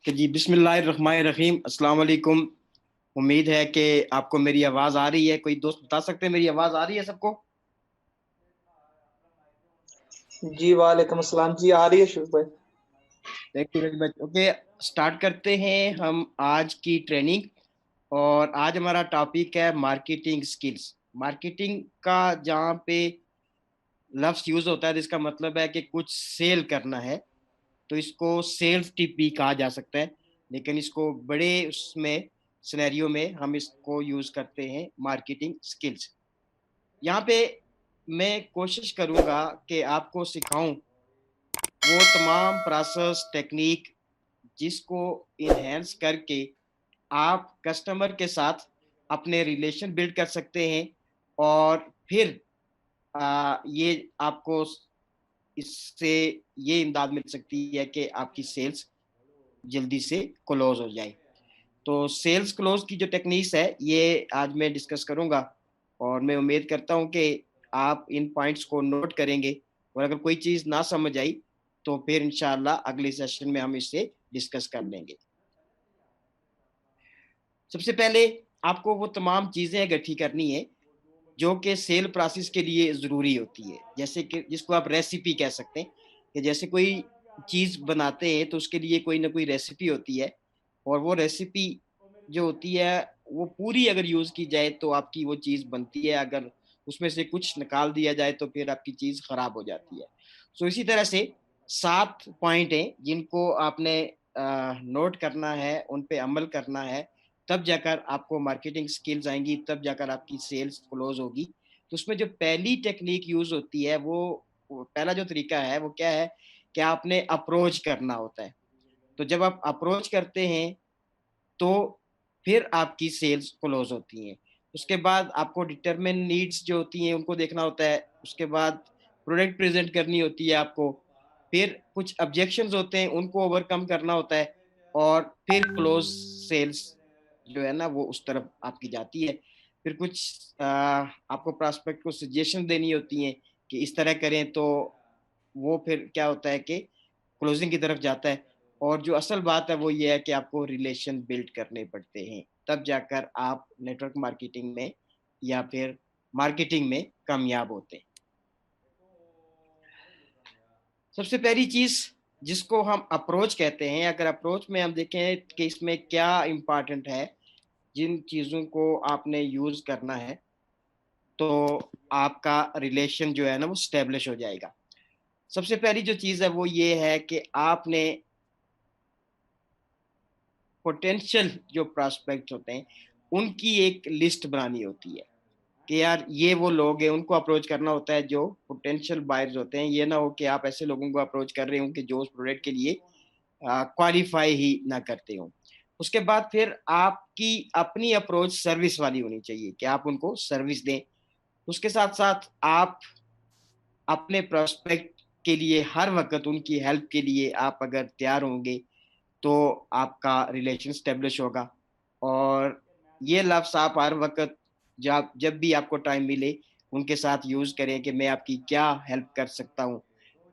कि जी बिस्मिल्लाहिर्रहमानिर्रहीम अस्सलाम वालेकुम। उम्मीद है कि आपको मेरी आवाज़ आ रही है। कोई दोस्त बता सकते हैं मेरी आवाज़ आ रही है सबको? जी वालेकुम अस्सलाम जी। आ रही है शुभ भाई। Thank you very much. Okay, start करते हैं हम आज की ट्रेनिंग। और आज हमारा टॉपिक है मार्केटिंग स्किल्स। मार्केटिंग का जहाँ पे लफ्ज़ यूज़ होता है जिसका मतलब है कि कुछ सेल करना है, तो इसको सेल्स टिप भी कहा जा सकता है। लेकिन इसको बड़े उसमें सिनेरियो में हम इसको यूज़ करते हैं मार्केटिंग स्किल्स। यहाँ पे मैं कोशिश करूँगा कि आपको सिखाऊँ वो तमाम प्रोसेस टेक्नीक जिसको इन्हेंस करके आप कस्टमर के साथ अपने रिलेशन बिल्ड कर सकते हैं। और फिर ये आपको इससे ये इमदाद मिल सकती है कि आपकी सेल्स जल्दी से क्लोज हो जाए। तो सेल्स क्लोज की जो टेक्निक्स है ये आज मैं डिस्कस करूंगा। और मैं उम्मीद करता हूं कि आप इन पॉइंट्स को नोट करेंगे। और अगर कोई चीज़ ना समझ आई तो फिर इंशाल्लाह अगले सेशन में हम इससे डिस्कस कर लेंगे। सबसे पहले आपको वो तमाम चीज़ें इकट्ठी करनी है जो कि सेल प्रोसेस के लिए ज़रूरी होती है। जैसे कि जिसको आप रेसिपी कह सकते हैं कि जैसे कोई चीज़ बनाते हैं तो उसके लिए कोई ना कोई रेसिपी होती है। और वो रेसिपी जो होती है वो पूरी अगर यूज़ की जाए तो आपकी वो चीज़ बनती है। अगर उसमें से कुछ निकाल दिया जाए तो फिर आपकी चीज़ खराब हो जाती है। सो इसी तरह से 7 पॉइंट हैं जिनको आपने नोट करना है, उन पे अमल करना है। तब जाकर आपको मार्केटिंग स्किल्स आएँगी, तब जाकर आपकी सेल्स क्लोज़ होगी। तो उसमें जो पहली टेक्नीक यूज़ होती है वो पहला जो तरीका है वो क्या है कि आपने अप्रोच करना होता है। तो जब आप अप्रोच करते हैं तो फिर आपकी सेल्स क्लोज़ होती हैं। उसके बाद आपको डिटरमिन नीड्स जो होती हैं उनको देखना होता है। उसके बाद प्रोडक्ट प्रेज़ेंट करनी होती है आपको। फिर कुछ ऑब्जेक्शंस होते हैं उनको ओवरकम करना होता है। और फिर क्लोज़ सेल्स जो है ना वो उस तरफ आपकी जाती है। फिर कुछ आपको प्रॉस्पेक्ट को सजेशन देनी होती हैं कि इस तरह करें तो वो फिर क्या होता है कि क्लोजिंग की तरफ जाता है। और जो असल बात है वो ये है कि आपको रिलेशन बिल्ड करने पड़ते हैं, तब जाकर आप नेटवर्क मार्केटिंग में या फिर मार्केटिंग में कामयाब होते हैं। सबसे पहली चीज़ जिसको हम अप्रोच कहते हैं, अगर अप्रोच में हम देखें कि इसमें क्या इम्पोर्टेंट है, जिन चीज़ों को आपने यूज़ करना है, तो आपका रिलेशन जो है ना वो स्टेब्लिश हो जाएगा। सबसे पहली जो चीज़ है वो ये है कि आपने पोटेंशियल जो प्रॉस्पेक्ट होते हैं, उनकी एक लिस्ट बनानी होती है कि यार ये वो लोग हैं, उनको अप्रोच करना होता है जो पोटेंशियल बायर्स होते हैं। ये ना हो कि आप ऐसे लोगों को अप्रोच कर रहे हो कि जो उस प्रोडक्ट के लिए क्वालीफाई ही ना करते हो। उसके बाद फिर आपकी अपनी अप्रोच सर्विस वाली होनी चाहिए कि आप उनको सर्विस दें। उसके साथ-साथ आप अपने प्रोस्पेक्ट के लिए हर वक़्त उनकी हेल्प के लिए आप अगर तैयार होंगे तो आपका रिलेशन स्टेब्लिश होगा। और ये लफ्ज़ आप हर वक़्त जब जब भी आपको टाइम मिले, उनके साथ यूज़ करें कि मैं आपकी क्या हेल्प कर सकता हूँ।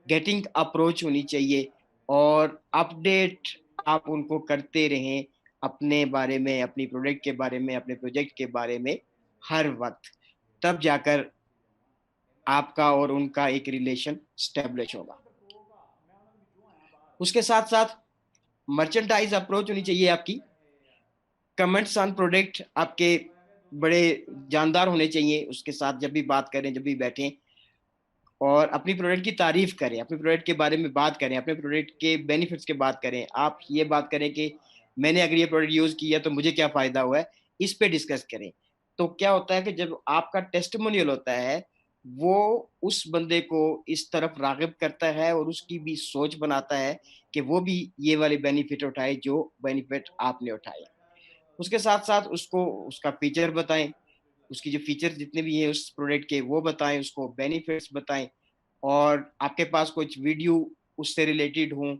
गेटिंग अप्रोच होनी चाहिए और अपडेट आप उनको करते रहें अपने बारे में, अपनी प्रोडक्ट के बारे में, अपने प्रोजेक्ट के बारे में हर वक़्त। तब जाकर आपका और उनका एक रिलेशन स्टेब्लिश होगा। उसके साथ-साथ मर्चेंडाइज़ अप्रोच होनी चाहिए आपकी। कमेंट्स ऑन प्रोडक्ट आपके बड़े जानदार होने चाहिए, उसके साथ जब भी बात करें, जब भी बैठें और अपनी प्रोडक्ट की तारीफ़ करें, अपने प्रोडक्ट के बारे में बात करें, अपने प्रोडक्ट के बेनिफिट्स की बात करें। आप ये बात करें कि मैंने अगर ये प्रोडक्ट यूज़ किया तो मुझे क्या फ़ायदा हुआ है, इस पे डिस्कस करें। तो क्या होता है कि जब आपका टेस्टिमोनियल होता है, वो उस बंदे को इस तरफ राग़िब करता है और उसकी भी सोच बनाता है कि वो भी ये वाले बेनिफिट उठाए जो बेनिफिट आपने उठाए। उसके साथ-साथ उसको उसका फीचर बताएँ, उसकी जो फीचर जितने भी हैं उस प्रोडक्ट के वो बताएँ, उसको बेनिफिट्स बताएँ। और आपके पास कुछ वीडियो उससे रिलेटेड हों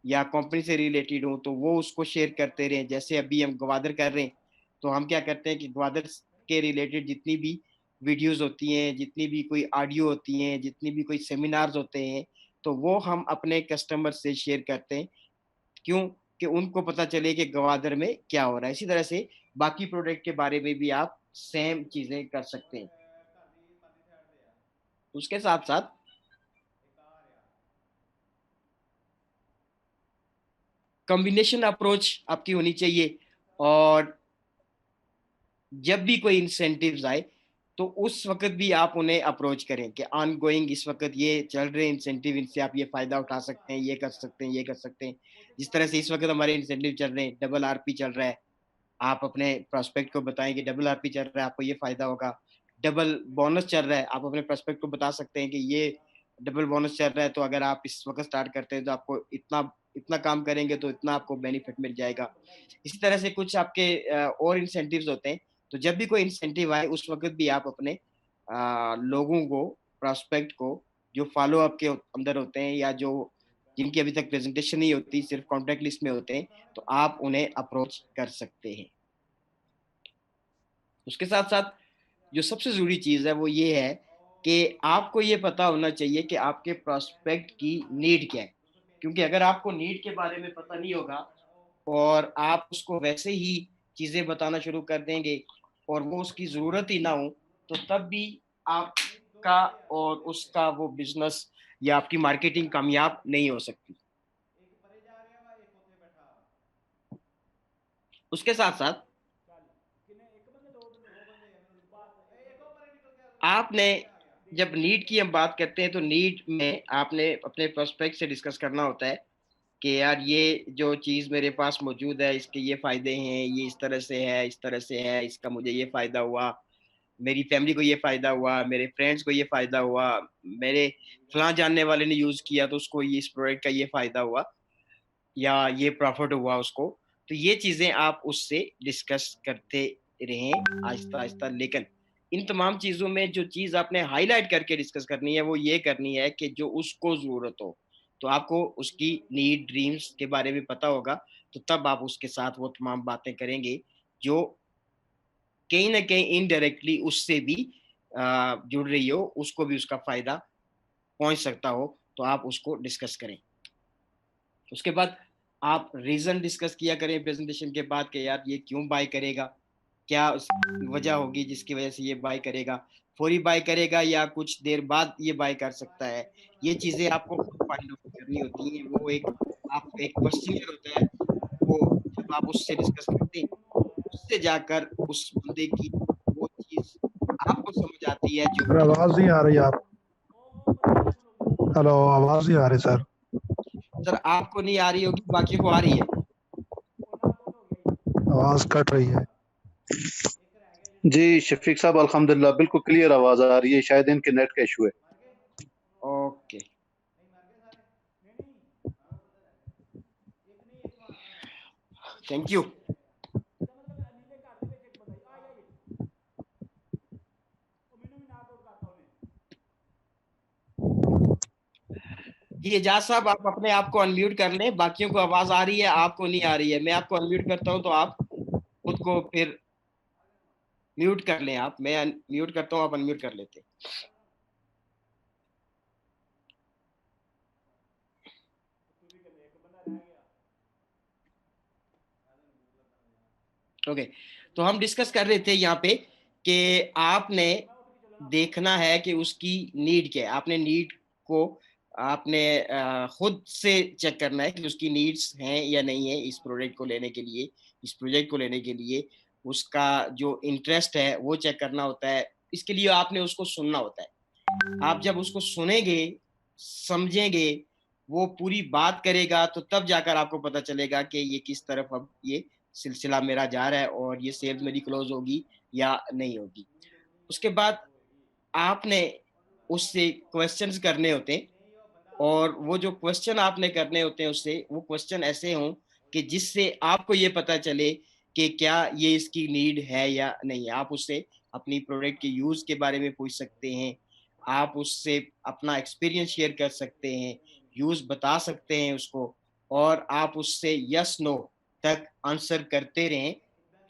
या कंपनी से रिलेटेड हों, तो वो उसको शेयर करते रहें। जैसे अभी हम गवादर कर रहे हैं, तो हम क्या करते हैं कि गवादर के रिलेटेड जितनी भी वीडियोज़ होती हैं, जितनी भी कोई ऑडियो होती हैं, जितनी भी कोई सेमिनार्स होते हैं, तो वो हम अपने कस्टमर से शेयर करते हैं। क्यों? कि उनको पता चले कि गवादर में क्या हो रहा है। इसी तरह से बाकी प्रोडक्ट के बारे में भी आप सेम चीजें कर सकते हैं। उसके साथ साथ कॉम्बिनेशन अप्रोच आपकी होनी चाहिए, और जब भी कोई इंसेंटिव्स आए तो उस वक्त भी आप उन्हें अप्रोच करें कि ऑन गोइंग इस वक्त ये चल रहे इंसेंटिव, इनसे आप ये फायदा उठा सकते हैं, ये कर सकते हैं, ये कर सकते हैं। जिस तरह से इस वक्त हमारे इंसेंटिव चल रहे हैं, डबल आरपी चल रहा है, आप अपने प्रोस्पेक्ट को बताएं कि डबल आरपी चल रहा है, आपको ये फायदा होगा। डबल बोनस चल रहा है, आप अपने प्रोस्पेक्ट को बता सकते हैं कि ये डबल बोनस चल रहा है, तो अगर आप इस वक्त स्टार्ट करते हैं तो आपको इतना इतना काम करेंगे तो इतना आपको बेनिफिट मिल जाएगा। इसी तरह से कुछ आपके और इंसेंटिव्स होते हैं। तो जब भी कोई इंसेंटिव आए उस वक्त भी आप अपने लोगों को, प्रोस्पेक्ट को, जो फॉलो अप के अंदर होते हैं या जो जिनकी अभी तक प्रेजेंटेशन नहीं होती, सिर्फ कॉन्टैक्ट लिस्ट में होते हैं, तो आप उन्हें अप्रोच कर सकते हैं। उसके साथ साथ जो सबसे ज़रूरी चीज़ है वो ये है कि आपको ये पता होना चाहिए कि आपके प्रोस्पेक्ट की नीड क्या है। क्योंकि अगर आपको नीड के बारे में पता नहीं होगा और आप उसको वैसे ही चीज़ें बताना शुरू कर देंगे और वो उसकी ज़रूरत ही ना हो, तो तब भी आपका और उसका वो बिज़नेस या आपकी मार्केटिंग कामयाब नहीं हो सकती। उसके साथ-साथ आपने, जब नीड की हम बात करते हैं तो नीड में आपने अपने प्रोस्पेक्ट से डिस्कस करना होता है कि यार ये जो चीज़ मेरे पास मौजूद है इसके ये फ़ायदे हैं, ये इस तरह से है, इस तरह से है, इसका मुझे ये फ़ायदा हुआ, मेरी फैमिली को ये फ़ायदा हुआ, मेरे फ्रेंड्स को ये फ़ायदा हुआ, मेरे फलाँ जानने वाले ने यूज़ किया तो उसको ये इस प्रोडक्ट का ये फ़ायदा हुआ या ये प्रॉफ़िट हुआ उसको। तो ये चीज़ें आप उससे डिस्कस करते रहें आहिस्ता-आहिस्ता, लेकिन इन तमाम चीज़ों में जो चीज़ आपने हाइलाइट करके डिस्कस करनी है, वो ये करनी है कि जो उसको ज़रूरत हो। तो आपको उसकी नीड, ड्रीम्स के बारे में पता होगा, तो तब आप उसके साथ वो तमाम बातें करेंगे, जो कहीं न कहीं इनडायरेक्टली उससे भी जुड़ रही हो, उसको भी उसका फ़ायदा पहुँच सकता हो, तो आप उसको डिस्कस करें। उसके बाद आप रीज़न डिस्कस किया करें प्रेज़ेंटेशन के बाद कि यार ये क्यों बाय करेगा? क्या उस वजह होगी जिसकी वजह से ये बाय करेगा? फौरी बाय करेगा या कुछ देर बाद ये बाय कर सकता है? ये चीज़ें आपको खुद फाइंड आउट करनी होती हैं। वो एक, आप एक क्वेश्चनियर होता है, वो जब आप उससे डिस्कस करते हैं, उससे जाकर उस बंदे की वो चीज़ आपको समझ आती है जो सर कि आवाज नहीं आ रही आप। हेलो, आवाज नहीं आ रही सर। सर आपको नहीं आ रही होगी, बाकियों को आ रही है। आवाज कट रही है। जी शफीक साहब, अल्हम्दुलिल्लाह बिल्कुल क्लियर आवाज आ रही है। शायद इनके नेट का इशू है। Okay, thank you. जी एजाज साहब, आप अपने आप को अनम्यूट कर लें। बाकियों को आवाज आ रही है, आपको नहीं आ रही है। मैं आपको अनम्यूट करता हूं तो आप खुद को फिर म्यूट कर लें। आप, मैं म्यूट करता हूं, आप अनम्यूट कर लेते हैं। ओके, तो हम डिस्कस कर रहे थे यहाँ पे कि आपने देखना है कि उसकी नीड क्या है। आपने नीड को आपने खुद से चेक करना है कि उसकी नीड्स हैं या नहीं है इस प्रोडक्ट को लेने के लिए, इस प्रोजेक्ट को लेने के लिए। उसका जो इंटरेस्ट है वो चेक करना होता है। इसके लिए आपने उसको सुनना होता है। आप जब उसको सुनेंगे, समझेंगे, वो पूरी बात करेगा, तो तब जाकर आपको पता चलेगा कि ये किस तरफ अब ये सिलसिला मेरा जा रहा है और ये सेल्स मेरी क्लोज होगी या नहीं होगी। उसके बाद आपने उससे क्वेश्चंस करने होते हैं, और वो जो क्वेश्चन आपने करने होते हैं उससे, वो क्वेश्चन ऐसे हों कि जिससे आपको ये पता चले कि क्या ये इसकी नीड है या नहीं। आप उससे अपनी प्रोडक्ट के यूज़ के बारे में पूछ सकते हैं, आप उससे अपना एक्सपीरियंस शेयर कर सकते हैं, यूज़ बता सकते हैं उसको, और आप उससे यस नो तक आंसर करते रहें।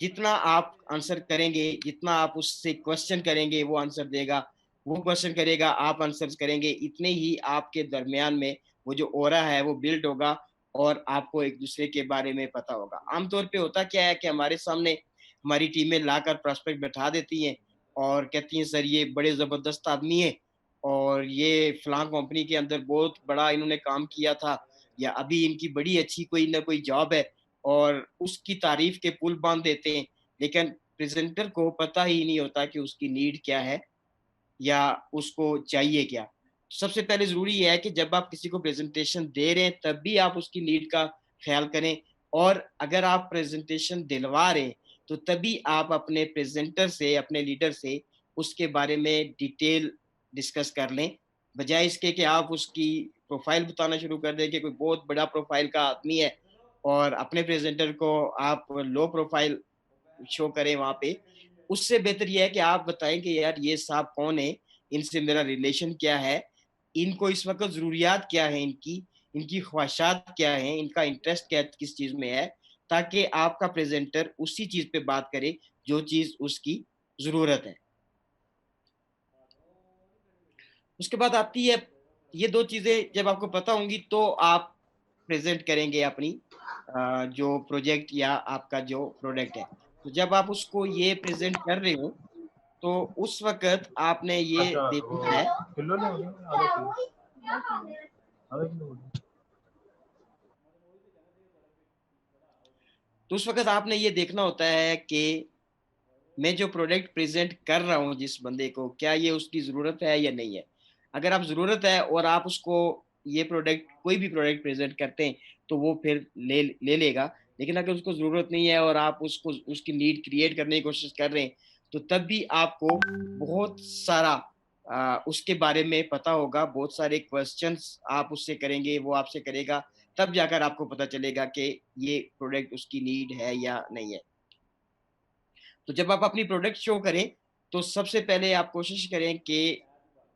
जितना आप आंसर करेंगे, जितना आप उससे क्वेश्चन करेंगे, वो आंसर देगा, वो क्वेश्चन करेगा, आप आंसर्स करेंगे, इतने ही आपके दरमियान में वो जो ऑरा है वो बिल्ड होगा, और आपको एक दूसरे के बारे में पता होगा। आमतौर पे होता क्या है कि हमारे सामने हमारी टीमें लाकर प्रोस्पेक्ट बैठा देती हैं और कहती हैं सर ये बड़े ज़बरदस्त आदमी हैं और ये फलां कंपनी के अंदर बहुत बड़ा इन्होंने काम किया था, या अभी इनकी बड़ी अच्छी कोई ना कोई जॉब है, और उसकी तारीफ के पुल बांध देते हैं। लेकिन प्रेजेंटर को पता ही नहीं होता कि उसकी नीड क्या है या उसको चाहिए क्या। सबसे पहले ज़रूरी ये है कि जब आप किसी को प्रेज़ेंटेशन दे रहे हैं, तब भी आप उसकी नीड का ख़्याल करें, और अगर आप प्रेज़ेंटेशन दिलवा रहे हैं, तो तभी आप अपने प्रेज़ेंटर से, अपने लीडर से उसके बारे में डिटेल डिस्कस कर लें। बजाय इसके कि आप उसकी प्रोफ़ाइल बताना शुरू कर दें कि कोई बहुत बड़ा प्रोफ़ाइल का आदमी है और अपने प्रेज़ेंटर को आप लो प्रोफ़ाइल शो करें वहाँ पे। उससे बेहतर ये है कि आप बताएँ कि यार ये साहब कौन है, इनसे मेरा रिलेशन क्या है, इनको इस वक़्त ज़रूरियात क्या है इनकी, इनकी ख़्वाहिशात क्या हैं, इनका इंटरेस्ट क्या किस चीज़ में है, ताकि आपका प्रेज़ेंटर उसी चीज़ पे बात करे जो चीज़ उसकी ज़रूरत है। उसके बाद आती है, ये 2 चीज़ें जब आपको पता होंगी तो आप प्रेज़ेंट करेंगे अपनी जो प्रोजेक्ट या आपका जो प्रोडक्ट है। तो जब आप उसको ये प्रेज़ेंट कर रहे हो, तो उस वक़्त आपने ये अच्छा वो देखना है, किलो ले होगी आधा किलो तो उस वक़्त आपने ये देखना होता है कि मैं जो प्रोडक्ट प्रेज़ेंट कर रहा हूँ जिस बंदे को, क्या ये उसकी ज़रूरत है या नहीं है? अगर आप ज़रूरत है और आप उसको ये प्रोडक्ट, कोई भी प्रोडक्ट प्रेज़ेंट करते हैं, तो वो फिर ले लेगा। लेकिन अगर उसको ज़रूरत नहीं है और आप उसको उसकी नीड क्रिएट करने की कोशिश कर रहे हैं, तो तब भी आपको बहुत सारा उसके बारे में पता होगा, बहुत सारे क्वेश्चन्स आप उससे करेंगे, वो आपसे करेगा, तब जाकर आपको पता चलेगा कि ये प्रोडक्ट उसकी नीड है या नहीं है। तो जब आप अपनी प्रोडक्ट शो करें, तो सबसे पहले आप कोशिश करें कि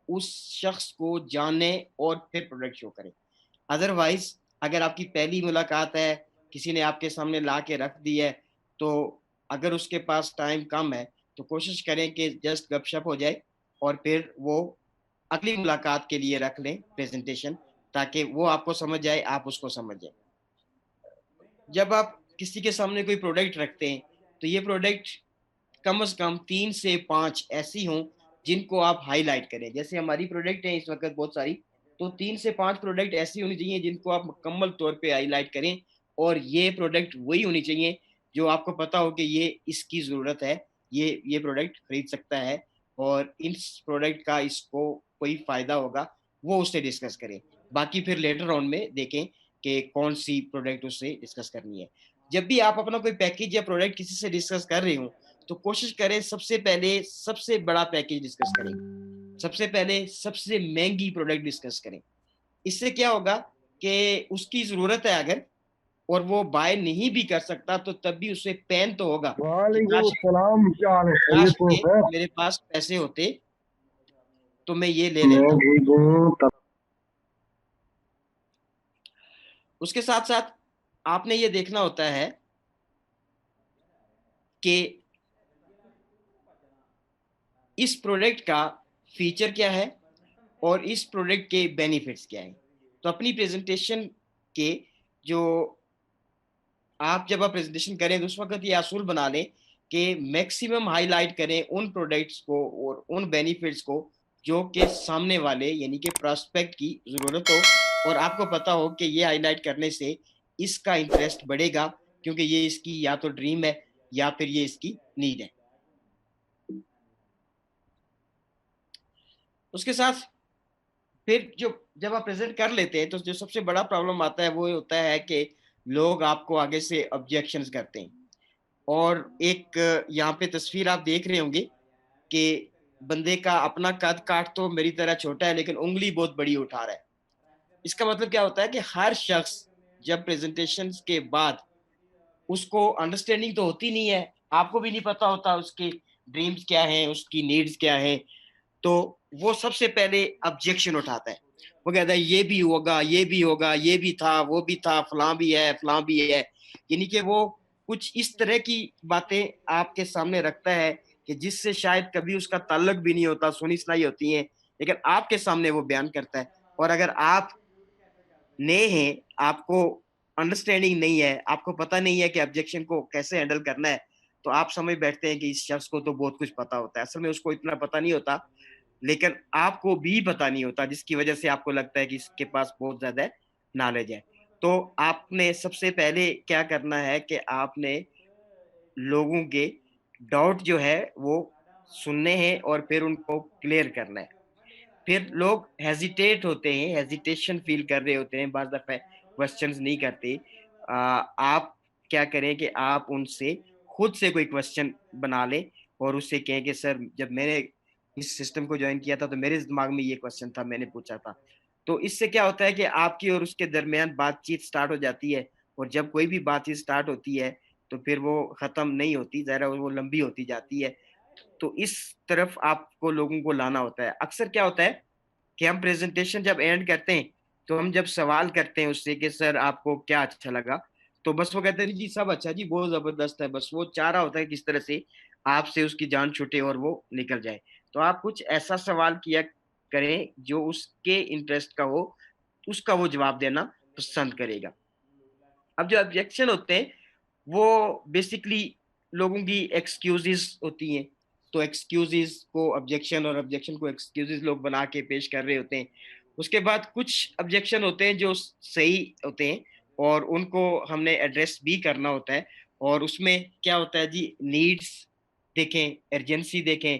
उस शख्स को जानें और फिर प्रोडक्ट शो करें। अदरवाइज़ अगर आपकी पहली मुलाकात है, किसी ने आपके सामने ला के रख दी है, तो अगर उसके पास टाइम कम है, तो कोशिश करें कि जस्ट गपशप हो जाए और फिर वो अगली मुलाकात के लिए रख लें प्रेज़ेंटेशन, ताकि वो आपको समझ जाए, आप उसको समझ जाएँ। जब आप किसी के सामने कोई प्रोडक्ट रखते हैं, तो ये प्रोडक्ट कम से कम 3 से 5 ऐसी हों, जिनको आप हाइलाइट करें। जैसे हमारी प्रोडक्ट है इस वक़्त बहुत सारी, तो 3 से 5 प्रोडक्ट ऐसी होनी चाहिए जिनको आप मुकम्मल तौर पे हाइलाइट करें, और ये प्रोडक्ट वही होनी चाहिए जो आपको पता हो कि ये इसकी ज़रूरत है, ये प्रोडक्ट खरीद सकता है और इस प्रोडक्ट का इसको कोई फ़ायदा होगा, वो उससे डिस्कस करें। बाकी फिर लेटर ऑन में देखें कि कौन-सी प्रोडक्ट उससे डिस्कस करनी है। जब भी आप अपना कोई पैकेज या प्रोडक्ट किसी से डिस्कस कर रहे हों, तो कोशिश करें सबसे पहले सबसे बड़ा पैकेज डिस्कस करें। सबसे पहले सबसे महँगी प्रोडक्ट डिस्कस करें। इससे क्या होगा कि उसकी ज़रूरत है अगर, और वो बाय नहीं भी कर सकता, तो तब भी उसे पैन तो होगा कि वालेकुम काश अस्सलाम, क्या हाल है? काश खैरियत से हो के सर? मेरे पास पैसे होते, तो मैं ये ले मैं लेता। ठीक हूँ। उसके साथ-साथ आपने ये देखना होता है कि इस प्रोडक्ट का फीचर क्या है और इस प्रोडक्ट के बेनिफिट्स क्या हैं। तो अपनी प्रेज़ेंटेशन के जो आप जब आप प्रेज़ेंटेशन करें, तो उस वक़्त ये असूल बना लें कि मैक्सिमम हाइलाइट करें उन प्रोडक्ट्स को और उन बेनिफिट्स को जो कि सामने वाले यानी कि प्रोस्पेक्ट की ज़रूरत हो, और आपको पता हो कि ये हाइलाइट करने से इसका इंटरेस्ट बढ़ेगा, क्योंकि ये इसकी या तो ड्रीम है या फिर ये इसकी नीड है। उसके साथ फिर जो जब आप प्रेज़ेंट कर लेते हैं, तो जो सबसे बड़ा प्रॉब्लम आता है, वो ये होता है कि लोग आपको आगे से ऑब्जेक्शंस करते हैं। और एक यहाँ पे तस्वीर आप देख रहे होंगे कि बंदे का अपना कद-काठ तो मेरी तरह छोटा है, लेकिन उँगली बहुत बड़ी उठा रहा है। इसका मतलब क्या होता है कि हर शख्स जब प्रेज़ेंटेशंस के बाद उसको अंडरस्टैंडिंग तो होती नहीं है, आपको भी नहीं पता होता उसके ड्रीम्स क्या हैं, उसकी नीड्स क्या हैं, तो वो सबसे पहले ऑब्जेक्शन उठाता है। वो कहता है ये भी होगा, ये भी होगा, ये भी था, वो भी था, फलाँ भी है। यानी कि वो कुछ इस तरह की बातें आपके सामने रखता है कि जिससे शायद कभी उसका ताल्लुक भी नहीं होता, सुनी-सुनाई होती हैं, लेकिन आपके सामने वो बयान करता है। और अगर आप नए हैं, आपको अंडरस्टैंडिंग नहीं है, आपको पता नहीं है कि ऑब्जेक्शन को कैसे हैंडल करना है, तो आप समझ बैठते हैं कि इस शख्स को तो बहुत कुछ पता होता है। असल में उसको इतना पता नहीं होता, लेकिन आपको भी पता नहीं होता, जिसकी वजह से आपको लगता है कि इसके पास बहुत ज़्यादा नॉलेज है। तो आपने सबसे पहले क्या करना है कि आपने लोगों के डाउट जो है वो सुनने हैं और फिर उनको क्लियर करना है। फिर लोग हेजिटेट होते हैं, हेजिटेशन फील कर रहे होते हैं, बाज़ दफ़ा क्वेश्चंस नहीं करते। आप क्या करें कि आप उनसे खुद से कोई क्वेश्चन बना लें और उससे कहें कि सर, जब मैंने इस सिस्टम को जॉइन किया था तो मेरे दिमाग में ये क्वेश्चन था, मैंने पूछा था। तो इससे क्या होता है कि आपकी और उसके दरमियान बातचीत स्टार्ट हो जाती है, और जब कोई भी बातचीत स्टार्ट होती है तो फिर वो ख़त्म नहीं होती, ज़ाहिर है वो लंबी होती जाती है। तो इस तरफ आपको लोगों को लाना होता है। अक्सर क्या होता है कि हम प्रेज़ेंटेशन जब एंड करते हैं, तो हम जब सवाल करते हैं उससे कि सर आपको क्या अच्छा लगा? तो बस वो कहते हैं जी सब अच्छा जी, बहुत ज़बरदस्त है। बस वो चाह रहा होता है किस तरह से आपसे उसकी जान छूटे और वो निकल जाए। तो आप कुछ ऐसा सवाल किया करें जो उसके इंटरेस्ट का हो, उसका वो जवाब देना पसंद करेगा। अब जो ऑब्जेक्शन होते हैं, वो बेसिकली लोगों की एक्सक्यूज़ेज़ होती हैं। तो एक्सक्यूज़ेज़ को ऑब्जेक्शन और ऑब्जेक्शन को एक्सक्यूज़ेज़ लोग बना के पेश कर रहे होते हैं। उसके बाद कुछ ऑब्जेक्शन होते हैं जो सही होते हैं और उनको हमने एड्रेस भी करना होता है, और उसमें क्या होता है जी, नीड्स देखें, अर्जेंसी देखें,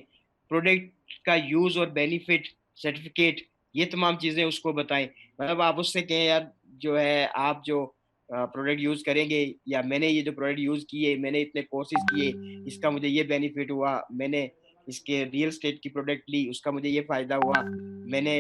प्रोडक्ट का यूज़ और बेनिफिट, सर्टिफ़िकेट, ये तमाम चीज़ें उसको बताएँ। मतलब आप उससे कहें यार, जो है आप जो प्रोडक्ट यूज़ करेंगे, या मैंने ये जो प्रोडक्ट यूज़ किए, मैंने इतने कोर्सेज़ किए, इसका मुझे ये बेनिफिट हुआ, मैंने इसके रियल एस्टेट की प्रोडक्ट ली, उसका मुझे ये फ़ायदा हुआ, मैंने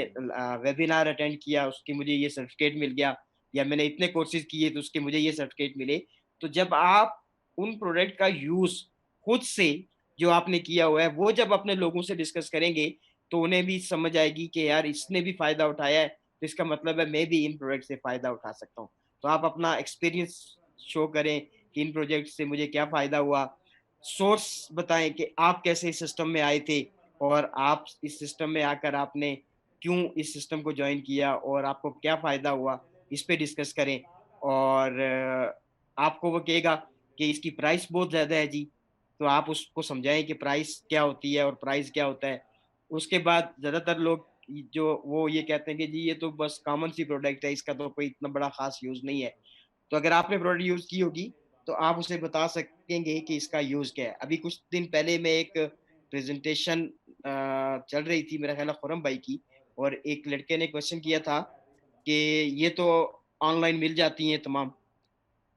वेबिनार अटेंड किया, उसकी मुझे ये सर्टिफ़िकेट मिल गया, या मैंने इतने कोर्सेज़ किए तो उसके मुझे ये सर्टिफ़िकेट मिले। तो जब आप उन प्रोडक्ट का यूज़ खुद से जो आपने किया हुआ है, वो जब अपने लोगों से डिस्कस करेंगे, तो उन्हें भी समझ आएगी कि यार इसने भी फ़ायदा उठाया है, तो इसका मतलब है मैं भी इन प्रोडक्ट से फ़ायदा उठा सकता हूँ। तो आप अपना एक्सपीरियंस शो करें कि इन प्रोजेक्ट से मुझे क्या फ़ायदा हुआ। सोर्स बताएँ कि आप कैसे इस सिस्टम में आए थे, और आप इस सिस्टम में आकर आपने क्यों इस सिस्टम को जॉइन किया और आपको क्या फ़ायदा हुआ, इस पे डिस्कस करें। और आपको वो कहेगा कि इसकी प्राइस बहुत ज़्यादा है जी, तो आप उसको समझाएँ कि प्राइस क्या होती है और प्राइस क्या होता है। उसके बाद ज़्यादातर लोग जो वो ये कहते हैं कि जी ये तो बस कॉमन सी प्रोडक्ट है, इसका तो कोई इतना बड़ा ख़ास यूज़ नहीं है। तो अगर आपने प्रोडक्ट यूज़ की होगी, तो आप उसे बता सकेंगे कि इसका यूज़ क्या है। अभी कुछ दिन पहले मैं एक प्रेज़ेंटेशन चल रही थी, मेरा ख़्याल है खुरम भाई की, और एक लड़के ने क्वेश्चन किया था कि ये तो ऑनलाइन मिल जाती हैं तमाम।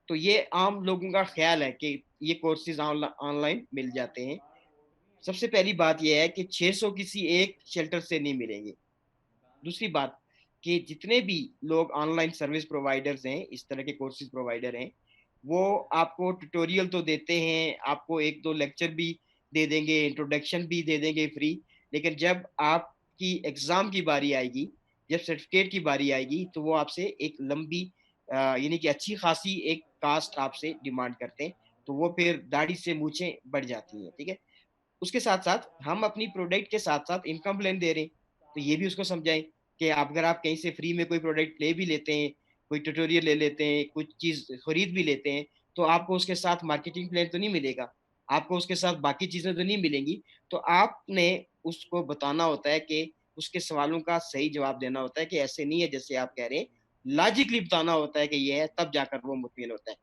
तो ये आम लोगों का ख़्याल है कि ये कोर्सेज़ ऑनलाइन मिल जाते हैं। सबसे पहली बात ये है कि 600 किसी एक शेल्टर से नहीं मिलेंगे। दूसरी बात कि जितने भी लोग ऑनलाइन सर्विस प्रोवाइडर्स हैं, इस तरह के कोर्सेज़ प्रोवाइडर हैं, वो आपको ट्यूटोरियल तो देते हैं, आपको 1-2 लेक्चर भी दे देंगे, इंट्रोडक्शन भी दे देंगे फ्री, लेकिन जब आपकी एग्ज़ाम की बारी आएगी, जब सर्टिफ़िकेट की बारी आएगी, तो वो आपसे एक लंबी यानी कि अच्छी खासी एक कॉस्ट आपसे डिमांड करते हैं, तो वो फिर दाढ़ी से मूंछें बढ़ जाती हैं, ठीक है? उसके साथ-साथ हम अपनी प्रोडक्ट के साथ-साथ इनकम प्लान दे रहे हैं, तो ये भी उसको समझाएँ कि आप अगर आप कहीं से फ्री में कोई प्रोडक्ट ले भी लेते हैं, कोई ट्यूटोरियल ले लेते हैं, कुछ चीज़ खरीद भी लेते हैं, तो आपको उसके साथ मार्केटिंग प्लान तो नहीं मिलेगा, आपको उसके साथ बाकी चीज़ें तो नहीं मिलेंगी। तो आपने उसको बताना होता है कि उसके सवालों का सही जवाब देना होता है कि ऐसे नहीं है जैसे आप कह रहे हैं, लॉजिकली बताना होता है कि ये है, तब जाकर वो मुतमिन होता है।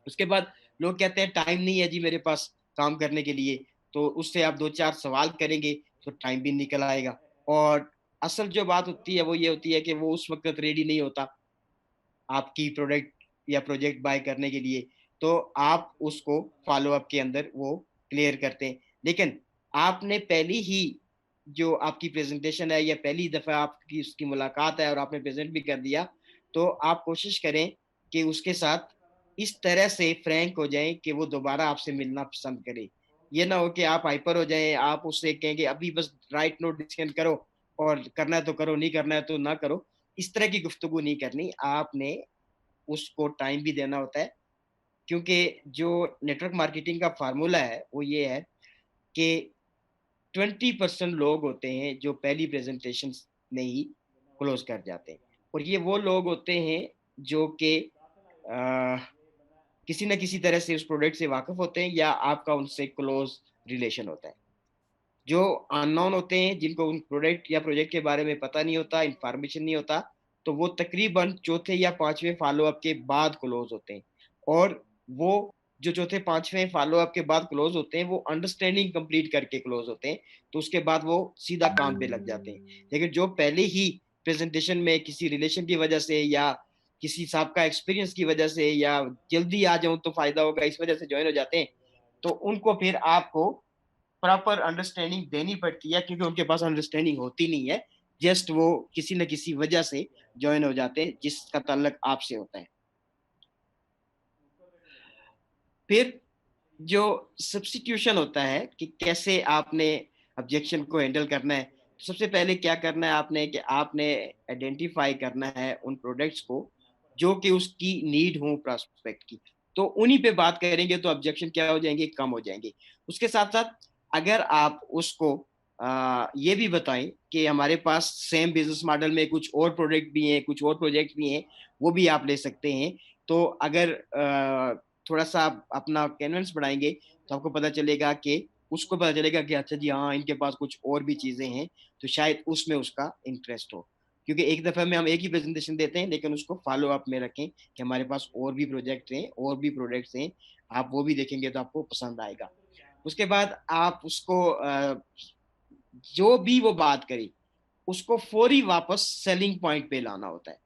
उसके बाद लोग कहते हैं टाइम नहीं है जी मेरे पास काम करने के लिए, तो उससे आप 2-4 सवाल करेंगे तो टाइम भी निकल आएगा। और असल जो बात होती है वो ये होती है कि वो उस वक़्त रेडी नहीं होता आपकी प्रोडक्ट या प्रोजेक्ट बाय करने के लिए, तो आप उसको फ़ॉलो-अप के अंदर वो क्लियर करते हैं। लेकिन आपने पहली ही जो आपकी प्रेज़ेंटेशन है या पहली दफ़ा आपकी उसकी मुलाकात है और आपने प्रेज़ेंट भी कर दिया, तो आप कोशिश करें कि उसके साथ इस तरह से फ्रैंक हो जाएँ कि वो दोबारा आपसे मिलना पसंद करे। ये ना हो कि आप हाइपर हो जाएँ, आप उससे कहें कि अभी बस राइट नोट डिसीज़न करो, और करना है तो करो, नहीं करना है तो ना करो। इस तरह की गुफ्तगू नहीं करनी, आपने उसको टाइम भी देना होता है, क्योंकि जो नेटवर्क मार्केटिंग का फ़ॉर्मूला है, वो ये है कि 20% लोग होते हैं जो पहली प्रेज़ेंटेशंस में ही क्लोज़ कर जाते हैं, और ये वो लोग होते हैं जो कि किसी न किसी तरह से उस प्रोडक्ट से वाकिफ होते हैं या आपका उनसे क्लोज रिलेशन होता है। जो अननोन होते हैं, जिनको उन प्रोडक्ट या प्रोजेक्ट के बारे में पता नहीं होता, इंफॉर्मेशन नहीं होता, तो वो तकरीबन चौथे या पांचवें फॉलोअप के बाद क्लोज होते हैं। और वो जो चौथे पांचवें फॉलोअप के बाद क्लोज होते हैं, वो अंडरस्टैंडिंग कंप्लीट करके क्लोज होते हैं। तो उसके बाद वो सीधा काम पे लग जाते हैं। लेकिन जो पहले ही प्रेजेंटेशन में किसी रिलेशन की वजह से या किसी साहब का एक्सपीरियंस की वजह से या जल्दी आ जाऊं तो फायदा होगा इस वजह से ज्वाइन हो जाते हैं, तो उनको फिर आपको प्रॉपर अंडरस्टैंडिंग देनी पड़ती है, क्योंकि उनके पास अंडरस्टैंडिंग होती नहीं है। जस्ट वो किसी न किसी वजह से ज्वाइन हो जाते हैं जिसका ताल्लुक आपसे होता है। फिर जो सब्स्टिट्यूशन होता है कि कैसे आपने ऑब्जेक्शन को हैंडल करना है, तो सबसे पहले क्या करना है आपने कि आपने आइडेंटिफाई करना है उन प्रोडक्ट्स को जो कि उसकी नीड हो प्रोस्पेक्ट की। तो उन्हीं पे बात करेंगे तो ऑब्जेक्शन क्या हो जाएंगे, कम हो जाएंगे। उसके साथ साथ अगर आप उसको ये भी बताएं कि हमारे पास सेम बिजनेस मॉडल में कुछ और प्रोडक्ट भी हैं, कुछ और प्रोजेक्ट भी हैं, वो भी आप ले सकते हैं। तो अगर थोड़ा सा आप अपना कैनवस बढ़ाएंगे तो आपको पता चलेगा कि उसको पता चलेगा कि अच्छा जी हाँ, इनके पास कुछ और भी चीजें हैं, तो शायद उसमें उसका इंटरेस्ट हो। क्योंकि एक दफे में हम एक ही प्रेजेंटेशन देते हैं, लेकिन उसको फॉलो अप में रखें कि हमारे पास और भी प्रोजेक्ट हैं, और भी प्रोडक्ट्स हैं, आप वो भी देखेंगे तो आपको पसंद आएगा। उसके बाद आप उसको जो भी वो बात करी उसको फौरी वापस सेलिंग पॉइंट पे लाना होता है।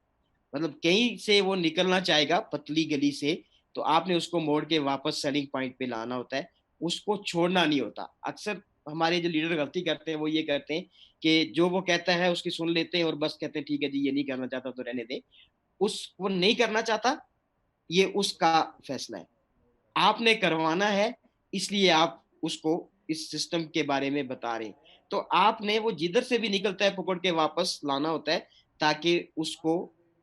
मतलब कहीं से वो निकलना चाहेगा पतली गली से, तो आपने उसको मोड़ के वापस सेलिंग पॉइंट पे लाना होता है, उसको छोड़ना नहीं होता। अक्सर हमारे जो लीडर गलती करते हैं वो ये करते हैं कि जो वो कहता है उसकी सुन लेते हैं और बस कहते हैं ठीक है जी, ये नहीं करना चाहता तो रहने दे। उस वो नहीं करना चाहता, ये उसका फैसला है। आपने करवाना है, इसलिए आप उसको इस सिस्टम के बारे में बता रहे हैं। तो आपने वो जिधर से भी निकलता है पकड़ के वापस लाना होता है, ताकि उसको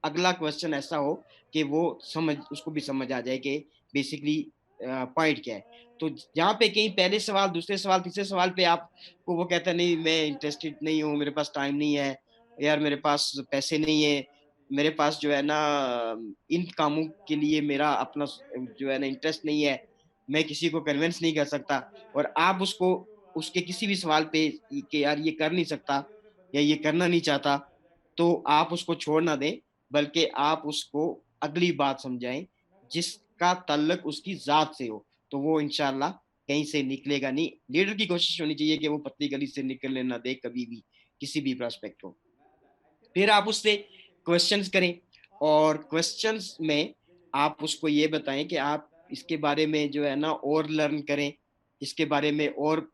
अगला क्वेश्चन ऐसा हो कि वो समझ उसको भी समझ आ जाए कि बेसिकली पॉइंट क्या है। तो जहाँ पे कहीं पहले सवाल, दूसरे सवाल, तीसरे सवाल पे आपको वो कहता है नहीं मैं इंटरेस्टेड नहीं हूँ, मेरे पास टाइम नहीं है, यार मेरे पास पैसे नहीं है, मेरे पास जो है ना इन कामों के लिए मेरा अपना जो है ना इंटरेस्ट नहीं है, मैं किसी को कन्विंस नहीं कर सकता, और आप उसको उसके किसी भी सवाल पे कि यार ये कर नहीं सकता या ये करना नहीं चाहता, तो आप उसको छोड़ ना दें, बल्कि आप उसको अगली बात समझाएं जिसका ताल्लुक उसकी जात से हो। तो वो इंशाल्लाह कहीं से निकलेगा नहीं। लीडर की कोशिश होनी चाहिए कि वो पतली गली से निकलने ना दे कभी भी किसी भी प्रोस्पेक्ट को। फिर आप उससे क्वेश्चंस करें, और क्वेश्चंस में आप उसको ये बताएं कि आप इसके बारे में जो है ना और लर्न करें, इसके बारे में और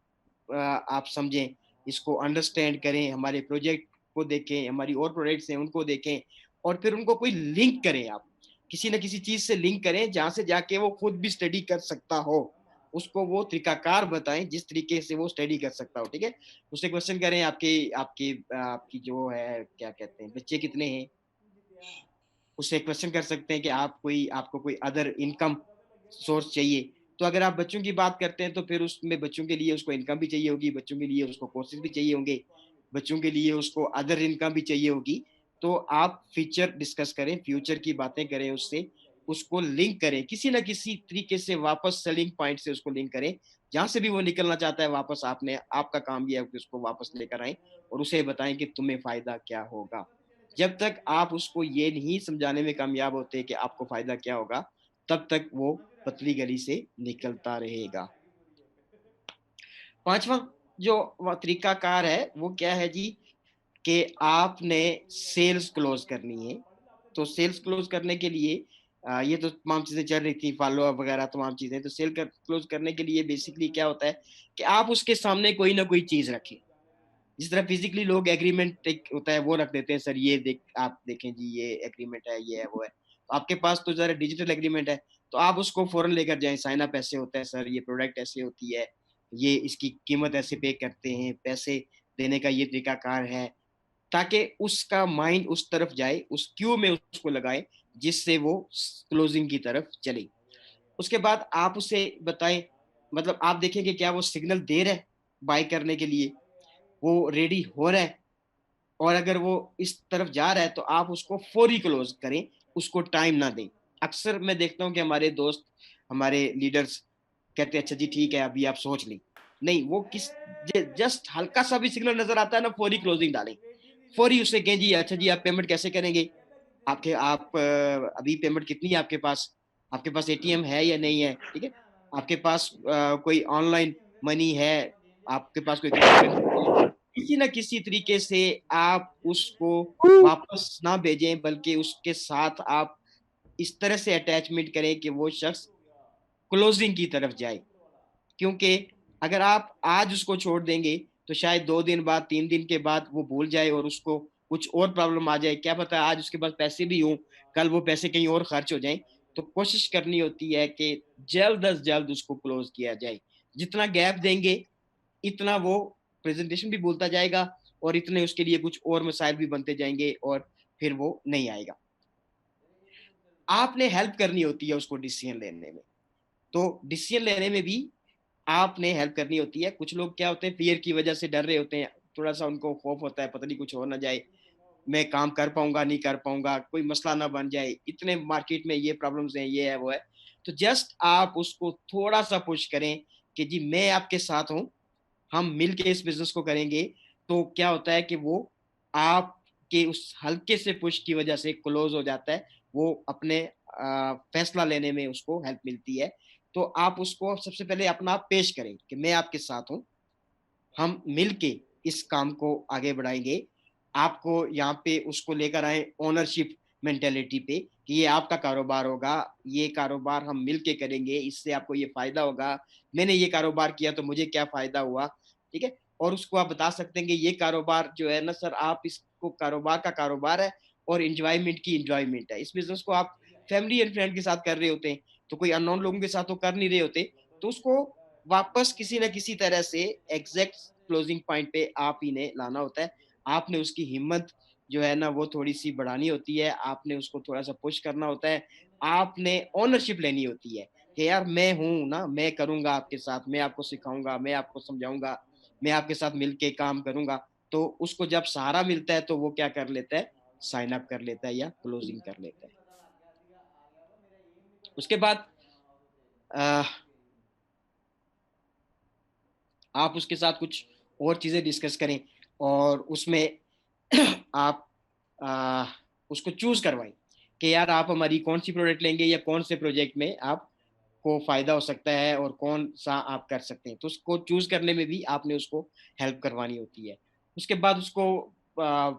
आप समझें, इसको अंडरस्टैंड करें, हमारे प्रोजेक्ट को देखें, हमारी और प्रोजेक्ट्स हैं उनको देखें, और फिर उनको कोई लिंक करें। आप किसी न किसी चीज से लिंक करें जहां से जाके वो खुद भी स्टडी कर सकता हो। उसको वो तरीकाकार बताएं जिस तरीके से वो स्टडी कर सकता हो। ठीक है, उससे क्वेश्चन करें आपके आपकी आपकी जो है क्या कहते हैं, बच्चे कितने हैं। उससे क्वेश्चन कर सकते हैं कि आपको कोई अदर इनकम सोर्स चाहिए। तो अगर आप बच्चों की बात करते हैं तो फिर उसमें बच्चों के लिए उसको इनकम भी चाहिए होगी, बच्चों के लिए उसको कोर्सेज भी चाहिए होंगे, बच्चों के लिए उसको अदर इनकम भी चाहिए होगी। तो आप फ्यूचर डिस्कस करें, फ्यूचर की बातें करें उससे, उसको लिंक करें किसी ना किसी तरीके से, वापस सेलिंग पॉइंट से उसको लिंक करें। जहां से भी वो निकलना चाहता है वापस, आपका काम यह है कि उसको वापस लेकर आए और उसे बताएं कि तुम्हें फायदा क्या होगा। जब तक आप उसको ये नहीं समझाने में कामयाब होते कि आपको फायदा क्या होगा, तब तक वो पतली गली से निकलता रहेगा। पांचवा जो तरीकाकार है वो क्या है जी, कि आपने सेल्स क्लोज करनी है। तो सेल्स क्लोज करने के लिए ये तो तमाम चीजें चल रही थी, फॉलो अप वगैरह तमाम चीजें। तो क्लोज करने के लिए बेसिकली क्या होता है कि आप उसके सामने कोई ना कोई चीज रखें। जिस तरह फिजिकली लोग एग्रीमेंट एक होता है वो रख देते हैं, सर ये आप देखें जी ये एग्रीमेंट है, ये है वो है। तो आपके पास तो जरा डिजिटल एग्रीमेंट है, तो आप उसको फौरन लेकर जाएं, साइन अप ऐसे होता है सर, ये प्रोडक्ट ऐसे होती है, ये इसकी कीमत ऐसे पे करते हैं, पैसे देने का ये तरीकाकार है, ताकि उसका माइंड उस तरफ जाए, उस क्यू में उसको लगाए जिससे वो क्लोजिंग की तरफ चले। उसके बाद आप उसे बताएं, मतलब आप देखें कि क्या वो सिग्नल दे रहा है बाय करने के लिए, वो रेडी हो रहा है, और अगर वो इस तरफ जा रहा है तो आप उसको फौरी क्लोज करें, उसको टाइम ना दें। अक्सर मैं देखता हूँ कि हमारे दोस्त, हमारे लीडर्स कहते हैं अच्छा जी ठीक है अभी आप सोच लें। नहीं, वो किस जस्ट हल्का सा भी सिग्नल नजर आता है ना, फौरी क्लोजिंग डालें, फौरी उससे कहें जी अच्छा जी आप पेमेंट कैसे करेंगे, आप अभी पेमेंट कितनी है आपके पास, आपके पास एटीएम है या नहीं है, ठीक है, आपके पास कोई ऑनलाइन मनी है, आपके पास कोई क्रिप्टो करेंसी है, किसी ना किसी तरीके से आप उसको वापस ना भेजें, बल्कि उसके साथ आप इस तरह से अटैचमेंट करें कि वो शख्स क्लोजिंग की तरफ जाए। क्योंकि अगर आप आज उसको छोड़ देंगे तो शायद 2 दिन बाद, 3 दिन के बाद वो भूल जाए और उसको कुछ और प्रॉब्लम आ जाए, क्या पता आज उसके पास पैसे भी हों, कल वो पैसे कहीं और खर्च हो जाएं। तो कोशिश करनी होती है कि जल्द अज जल्द उसको क्लोज किया जाए। जितना गैप देंगे इतना वो प्रेजेंटेशन भी बोलता जाएगा और इतने उसके लिए कुछ और मसाइल भी बनते जाएंगे और फिर वो नहीं आएगा। आपने हेल्प करनी होती है उसको डिसीजन लेने में। तो डिसीजन लेने में भी आपने हेल्प करनी होती है। कुछ लोग क्या होते हैं, फियर की वजह से डर रहे होते हैं, थोड़ा सा उनको खौफ होता है पता नहीं कुछ हो ना जाए, मैं काम कर पाऊंगा नहीं कर पाऊंगा, कोई मसला ना बन जाए, इतने मार्केट में ये प्रॉब्लम्स हैं, ये है वो है। तो जस्ट आप उसको थोड़ा सा पुश करें कि जी मैं आपके साथ हूं, हम मिल के इस बिजनेस को करेंगे। तो क्या होता है कि वो आपके उस हल्के से पुश की वजह से क्लोज हो जाता है, वो अपने फैसला लेने में उसको हेल्प मिलती है। तो आप उसको सबसे पहले अपना आप पेश करें कि मैं आपके साथ हूँ, हम मिल के इस काम को आगे बढ़ाएंगे। आपको यहाँ पे उसको लेकर आए ओनरशिप मेंटेलिटी पे कि ये आपका कारोबार होगा, ये कारोबार हम मिल के करेंगे, इससे आपको ये फायदा होगा, मैंने ये कारोबार किया तो मुझे क्या फायदा हुआ, ठीक है। और उसको आप बता सकते हैं कि ये कारोबार जो है ना सर, आप इसको कारोबार का कारोबार है और इंजॉयमेंट की इंजॉयमेंट है। इस बिजनेस को आप फैमिली एंड फ्रेंड के साथ कर रहे होते हैं, तो कोई अननोन लोगों के साथ तो कर नहीं रहे होते। तो उसको वापस किसी न किसी तरह से एग्जैक्ट क्लोजिंग पॉइंट पे आप ही ने लाना होता है। आपने उसकी हिम्मत जो है ना वो थोड़ी-सी बढ़ानी होती है, आपने उसको थोड़ा-सा पुश करना होता है, आपने ओनरशिप लेनी होती है कि यार मैं हूँ ना, मैं करूँगा आपके साथ, मैं आपको सिखाऊँगा, मैं आपको समझाऊँगा, मैं आपके साथ मिल के काम करूँगा। तो उसको जब सहारा मिलता है तो वो क्या कर लेता है, साइन अप कर लेता है या क्लोजिंग कर लेता है। उसके बाद अ, आप उसके साथ कुछ और चीज़ें डिस्कस करें और उसमें आप आ, उसको चूज करवाएं कि यार आप हमारी कौन सी प्रोडक्ट लेंगे या कौन से प्रोजेक्ट में आपको फायदा हो सकता है और कौन सा आप कर सकते हैं। तो उसको चूज करने में भी आपने उसको हेल्प करवानी होती है। उसके बाद आ,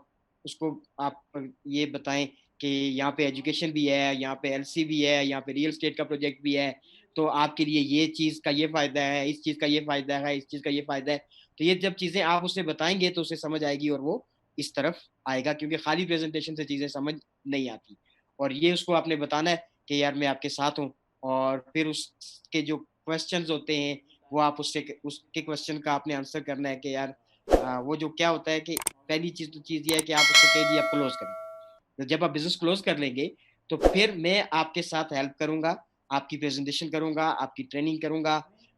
उसको आप ये बताएं कि यहाँ पे एजुकेशन भी है, यहाँ पे एलसी भी है, यहाँ पे रियल स्टेट का प्रोजेक्ट भी है, तो आपके लिए ये चीज का ये फायदा है, इस चीज का ये फायदा है, इस चीज का ये फायदा है। तो ये जब चीजें आप उसे बताएंगे तो उसे समझ आएगी और वो इस तरफ आएगा, क्योंकि खाली प्रेजेंटेशन से चीजें समझ नहीं आती। और ये उसको आपने बताना है कि यार मैं आपके साथ हूँ। और फिर उसके जो क्वेश्चंस होते हैं वो आप उससे उसके क्वेश्चन का आपने आंसर करना है कि यार वो जो क्या होता है कि पहली चीज तो चीज ये है कि आप उसको कह दिए आप क्लोज करें। तो जब आप बिजनेस क्लोज कर लेंगे तो फिर मैं आपके साथ हेल्प करूंगा, आपकी प्रेजेंटेशन करूंगा, आपकी ट्रेनिंग करूंगा,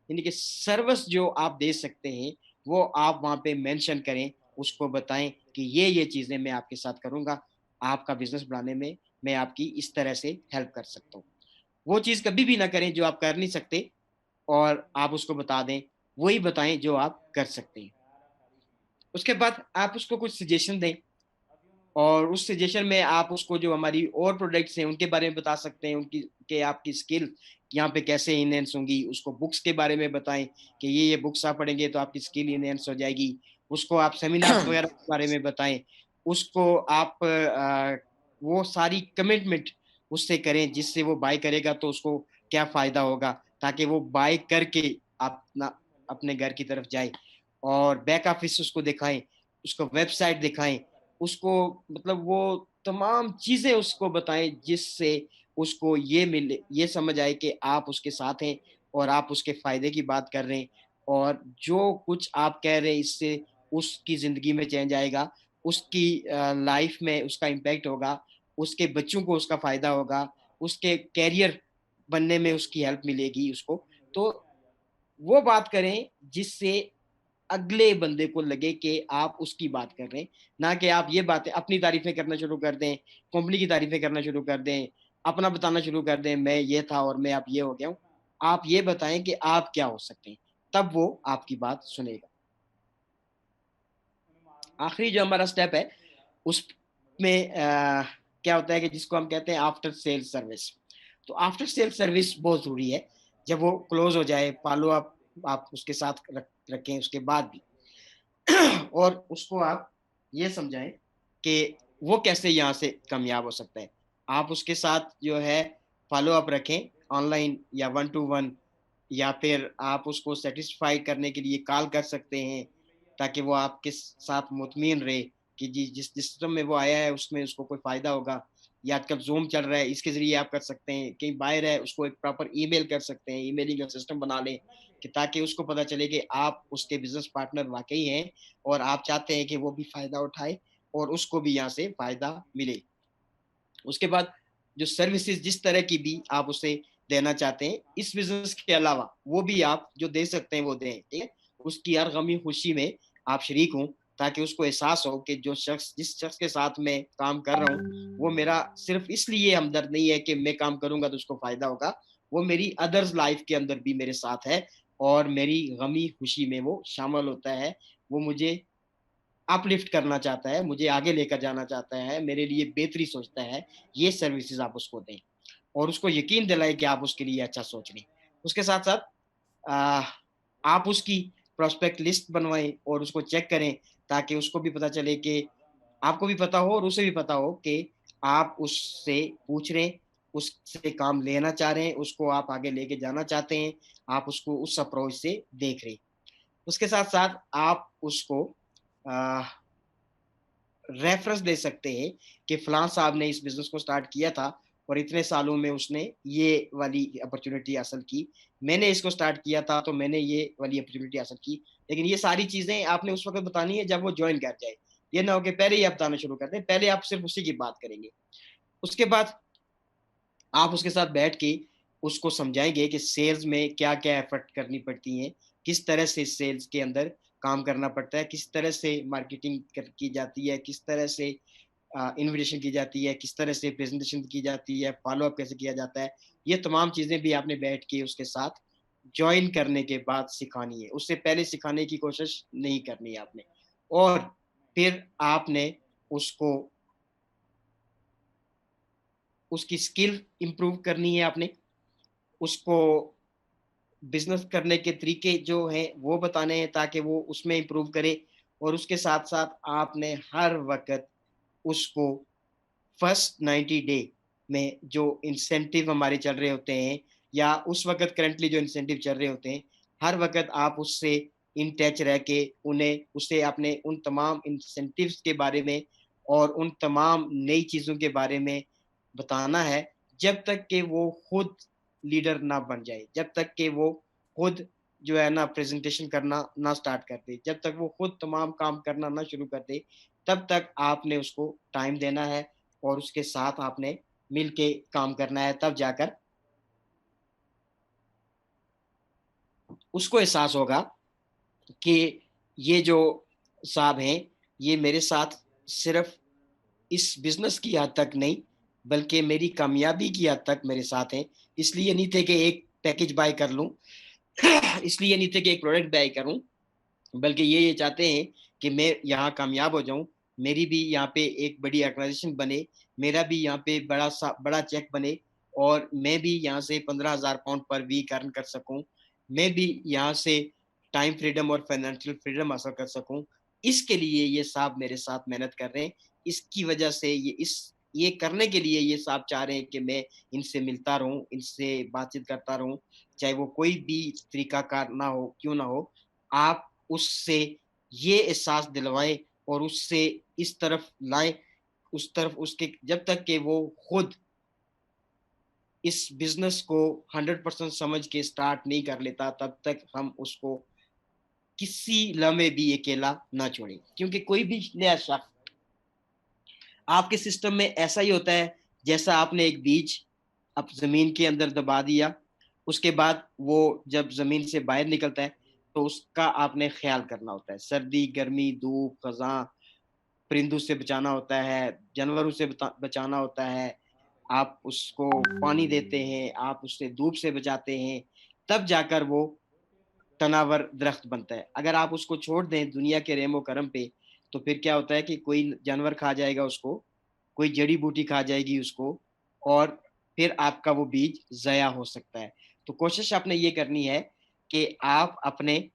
यानी कि सर्विस जो आप दे सकते हैं वो आप वहां पे मेंशन करें, उसको बताएं कि ये चीजें मैं आपके साथ करूंगा, आपका बिजनेस बढ़ाने में मैं आपकी इस तरह से हेल्प कर सकता हूँ। वो चीज कभी भी ना करें जो आप कर नहीं सकते और आप उसको बता दें, वही बताएं जो आप कर सकते हैं। उसके बाद आप उसको कुछ सजेशन दें और उस सजेशन में आप उसको जो हमारी और प्रोडक्ट्स हैं उनके बारे में बता सकते हैं, उनकी कि आपकी स्किल यहाँ पे कैसे इनहेंस होंगी। उसको बुक्स के बारे में बताएं कि ये बुक्स आप पढ़ेंगे तो आपकी स्किल इनहेंस हो जाएगी। उसको आप सेमिनार्स वगैरह के बारे में बताएं। उसको आप वो सारी कमिटमेंट उससे करें जिससे वो बाय करेगा तो उसको क्या फायदा होगा, ताकि वो बाय करके अपना अपने घर की तरफ जाए। और बैक ऑफिस उसको दिखाएं, उसको वेबसाइट दिखाएं, उसको मतलब वो तमाम चीजें उसको बताएं जिससे उसको ये मिले, ये समझ आए कि आप उसके साथ हैं और आप उसके फायदे की बात कर रहे हैं। और जो कुछ आप कह रहे हैं इससे उसकी जिंदगी में चेंज आएगा, उसकी लाइफ में उसका इम्पैक्ट होगा, उसके बच्चों को उसका फायदा होगा, उसके कैरियर बनने में उसकी हेल्प मिलेगी उसको। तो वो बात करें जिससे अगले बंदे को लगे कि आप उसकी बात कर रहे हैं, ना कि आप ये बातें अपनी तारीफें करना शुरू कर दें, कंपनी की तारीफें करना शुरू कर दें, अपना बताना शुरू कर दें, मैं ये था और मैं अब ये हो गया हूँ। आप ये बताएं कि आप क्या हो सकते हैं, तब वो आपकी बात सुनेगा। आखिरी जो हमारा स्टेप है उसमें क्या होता है कि जिसको हम कहते हैं आफ्टर सेल सर्विस। तो आफ्टर सेल सर्विस बहुत जरूरी है। जब वो क्लोज हो जाए, फॉलो अप आप उसके साथ रखें उसके बाद भी और उसको आप ये समझाएं कि वो कैसे यहाँ से कामयाब हो सकता है। आप उसके साथ जो है फॉलो अप रखें, ऑनलाइन या 1-to-1, या फिर आप उसको सेटिस्फाई करने के लिए कॉल कर सकते हैं, ताकि वो आपके साथ मुतमिन रहे कि जी जिस जिस सिस्टम में वो आया है उसमें उसको कोई फ़ायदा होगा। या आजकल ज़ूम चल रहा है, इसके ज़रिए आप कर सकते हैं। कहीं बाहर है, उसको एक प्रॉपर ईमेल कर सकते हैं, ईमेलिंग का सिस्टम बना लें कि ताकि उसको पता चले कि आप उसके बिज़नेस पार्टनर वाक़ई हैं और आप चाहते हैं कि वो भी फ़ायदा उठाए और उसको भी यहाँ से फ़ायदा मिले। उसके बाद जो सर्विसेज़ जिस तरह की भी आप उसे देना चाहते हैं, इस बिज़नेस के अलावा वो भी आप जो दे सकते हैं वो दें, ठीक है? उसकी हर गमी-खुशी में आप शरीक हों, ताकि उसको एहसास हो कि जिस शख्स के साथ मैं काम कर रहा हूँ, वो मेरा सिर्फ़ इसलिए हमदर्द नहीं है कि मैं काम करूँगा तो उसको फ़ायदा होगा, वो मेरी अदर्स लाइफ़ के अंदर भी मेरे साथ है और मेरी गमी-खुशी में वो शामिल होता है। वो मुझे अपलिफ्ट करना चाहता है, मुझे आगे लेकर जाना चाहता है, मेरे लिए बेहतरी सोचता है, ये सर्विसेज़ आप उसको दें और उसको यकीन दिलाएँ कि आप उसके लिए अच्छा सोच रहे हैं। उसके साथ-साथ अ, आप उसकी प्रोस्पेक्ट लिस्ट बनवाएँ और उसको चेक करें, ताकि उसको भी पता चले कि आपको भी पता हो और उसे भी पता हो कि आप उससे पूछ रहे हैं, उससे काम लेना चाह रहे हैं, उसको आप आगे लेके जाना चाहते हैं, आप उसको उस अप्रोच से देख रहे हैं। उसके साथ-साथ आप उसको अ रेफरेंस दे सकते हैं कि फलां साहब ने इस बिज़नेस को स्टार्ट किया था और इतने सालों में उसने ये वाली अपॉर्च्युनिटी हासिल की। मैंने इसको स्टार्ट किया था तो मैंने ये वाली अपॉर्च्युनिटी हासिल की। लेकिन ये सारी चीज़ें आपने उस वक़्त बतानी है जब वो जॉइन कर जाए। ये ना हो कि पहले ही आप बताना शुरू कर दें, पहले आप सिर्फ़ उसी की बात करेंगे। उसके बाद आप उसके साथ बैठ के उसको समझाएँगे कि सेल्स में क्या-क्या एफर्ट करनी पड़ती हैं, किस तरह से सेल्स के अंदर काम करना पड़ता है, किस तरह से मार्केटिंग की जाती है, किस तरह से इन्विटेशन की जाती है, किस तरह से प्रेज़ेंटेशन की जाती है, फ़ॉलो-अप कैसे किया जाता है। ये तमाम चीज़ें भी आपने बैठ के उसके साथ जॉइन करने के बाद सिखानी है। उससे पहले सिखाने की कोशिश नहीं करनी है आपने। और फिर आपने उसको उसकी स्किल इम्प्रूव करनी है आपने, उसको बिज़नेस करने के तरीके जो हैं वो बताने हैं ताकि वो उसमें इम्प्रूव करे और उसके साथ-साथ आपने हर वक़्त उसको फर्स्ट 90 डे में जो इंसेंटिव हमारे चल रहे होते हैं या उस वक़्त करंटली जो इंसेंटिव चल रहे होते हैं, हर वक़्त आप उससे इन टच रह के उन्हें उससे आपने उन तमाम इंसेंटिव्स के बारे में और उन तमाम नई चीज़ों के बारे में बताना है, जब तक कि वो खुद लीडर ना बन जाए, जब तक कि वो खुद जो है ना प्रेज़ेंटेशन करना ना स्टार्ट कर दे, जब तक वो खुद तमाम काम करना ना शुरू कर दे, तब तक आपने उसको टाइम देना है और उसके साथ आपने मिल के काम करना है, तब जाकर उसको एहसास होगा कि ये जो साहब हैं, ये मेरे साथ सिर्फ़ इस बिज़नेस की हद तक नहीं, बल्कि मेरी कामयाबी की हद तक मेरे साथ हैं। इसलिए नहीं थे कि एक पैकेज बाय कर लूँ, इसलिए नहीं थे कि एक प्रोडक्ट बाय करूँ, बल्कि ये चाहते हैं कि मैं यहाँ कामयाब हो जाऊँ, मेरी भी यहाँ पे एक बड़ी ऑर्गनाइज़ेशन बने, मेरा भी यहाँ पे बड़ा चेक बने और मैं भी यहाँ से 15,000 पाउंड पर वीक अर्न कर सकूँ। मैं भी यहाँ से टाइम फ्रीडम और फाइनेंशियल फ्रीडम हासिल कर सकूँ। इसके लिए ये साहब मेरे साथ मेहनत कर रहे हैं। इसकी वजह से ये करने के लिए ये साहब चाह रहे हैं कि मैं इनसे मिलता रहूँ, इनसे बातचीत करता रहूँ, चाहे वो कोई भी तरीकाकार ना हो, क्यों ना हो। आप उससे ये एहसास दिलवाएँ और उससे इस तरफ लाएँ, उस तरफ उसके जब तक कि वो खुद इस बिज़नेस को 100% समझ के स्टार्ट नहीं कर लेता, तब तक हम उसको किसी लम्हे भी अकेला ना छोड़ें। क्योंकि कोई भी नया शख्स आपके सिस्टम में ऐसा ही होता है, जैसा आपने एक बीज अब ज़मीन के अंदर दबा दिया, उसके बाद वो जब ज़मीन से बाहर निकलता है, तो उसका आपने ख़्याल करना होता है। सर्दी, गर्मी, धूप, ख़ज़ां, परिंदों से बचाना होता है, जानवरों से बचाना होता है, आप उसको पानी देते हैं, आप उसे धूप से बचाते हैं, तब जाकर वो तनावर दरख्त बनता है। अगर आप उसको छोड़ दें दुनिया के रेमो करम पे, तो फिर क्या होता है कि कोई जानवर खा जाएगा उसको, कोई जड़ी बूटी खा जाएगी उसको, और फिर आपका वो बीज ज़ाया हो सकता है। तो कोशिश आपने ये करनी है कि आप अपने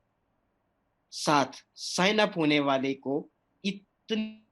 साथ साइन अप होने वाले को इतनी